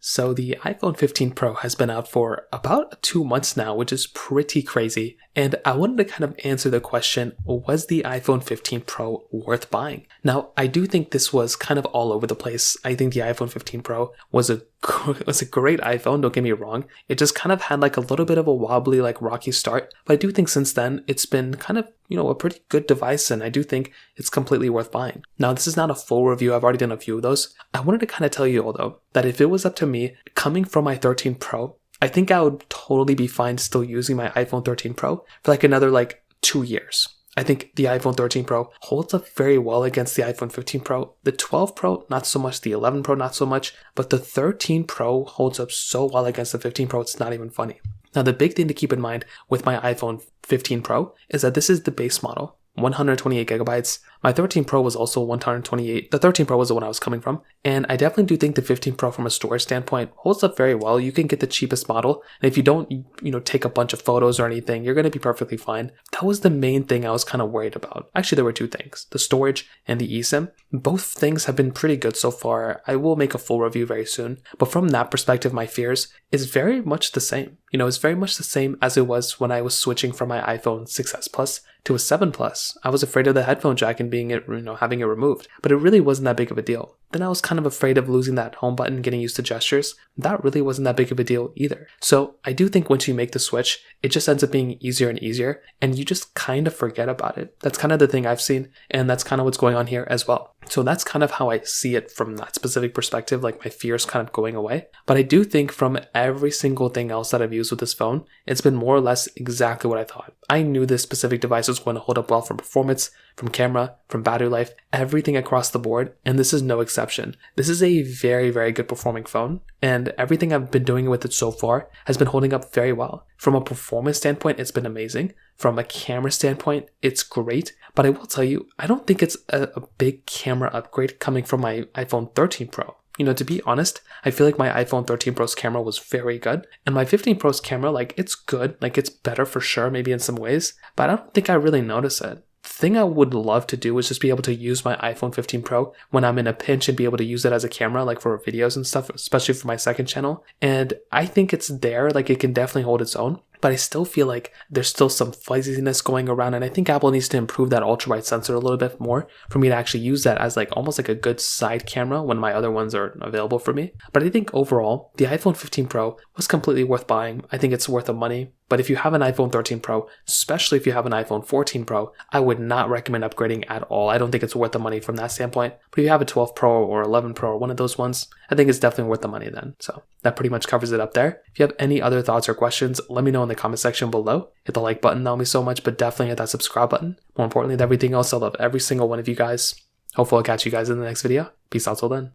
So the iPhone 15 Pro has been out for about 2 months now, which is pretty crazy. And I wanted to kind of answer the question, was the iPhone 15 Pro worth buying? Now, I do think this was kind of all over the place. I think the iPhone 15 Pro was a great iPhone, don't get me wrong. It just kind of had like a little bit of a wobbly, like rocky start. But I do think since then, it's been kind of, a pretty good device, and I do think it's completely worth buying. Now, this is not a full review. I've already done a few of those. I wanted to kind of tell you all though, that if it was up to me, coming from my 13 Pro, I think I would totally be fine still using my iPhone 13 Pro for like another 2 years. I think the iPhone 13 Pro holds up very well against the iPhone 15 Pro. The 12 Pro, not so much. The 11 Pro, not so much. But the 13 Pro holds up so well against the 15 Pro, it's not even funny. Now, the big thing to keep in mind with my iPhone 15 Pro is that this is the base model, 128 gigabytes. My 13 Pro was also 128. The 13 Pro was the one I was coming from. And I definitely do think the 15 Pro from a storage standpoint holds up very well. You can get the cheapest model. And if you don't, take a bunch of photos or anything, you're going to be perfectly fine. That was the main thing I was kind of worried about. Actually, there were two things, the storage and the eSIM. Both things have been pretty good so far. I will make a full review very soon. But from that perspective, my fears is very much the same. It's very much the same as it was when I was switching from my iPhone 6s Plus to a 7 Plus. I was afraid of the headphone jack and having it removed, but it really wasn't that big of a deal. Then I was kind of afraid of losing that home button, getting used to gestures. That really wasn't that big of a deal either. So I do think once you make the switch, it just ends up being easier and easier, and you just kind of forget about it. That's kind of the thing I've seen, and that's kind of what's going on here as well. So that's kind of how I see it from that specific perspective, like my fears kind of going away. But I do think from every single thing else that I've used with this phone, it's been more or less exactly what I thought. I knew this specific device was going to hold up well from performance, from camera, from battery life, everything across the board, and this is no exception. This is a very, very good performing phone, and everything I've been doing with it so far has been holding up very well. From a performance standpoint, it's been amazing. From a camera standpoint, it's great, but I will tell you, I don't think it's a big camera upgrade coming from my iPhone 13 Pro. To be honest, I feel like my iPhone 13 Pro's camera was very good, and my 15 Pro's camera, it's good, it's better for sure, maybe in some ways, but I don't think I really notice it. The thing I would love to do is just be able to use my iPhone 15 Pro when I'm in a pinch and be able to use it as a camera, for videos and stuff, especially for my second channel. And I think it's there, it can definitely hold its own. But I still feel like there's still some fuzziness going around, and I think Apple needs to improve that ultra-wide sensor a little bit more for me to actually use that as almost like a good side camera when my other ones are available for me. But I think overall, the iPhone 15 Pro was completely worth buying. I think it's worth the money. But if you have an iPhone 13 Pro, especially if you have an iPhone 14 Pro, I would not recommend upgrading at all. I don't think it's worth the money from that standpoint. But if you have a 12 Pro or 11 Pro or one of those ones, I think it's definitely worth the money then. So that pretty much covers it up there. If you have any other thoughts or questions, let me know in the comment section below. Hit the like button, that would mean so much, but definitely hit that subscribe button. More importantly than everything else, I love every single one of you guys. Hopefully I'll catch you guys in the next video. Peace out till then.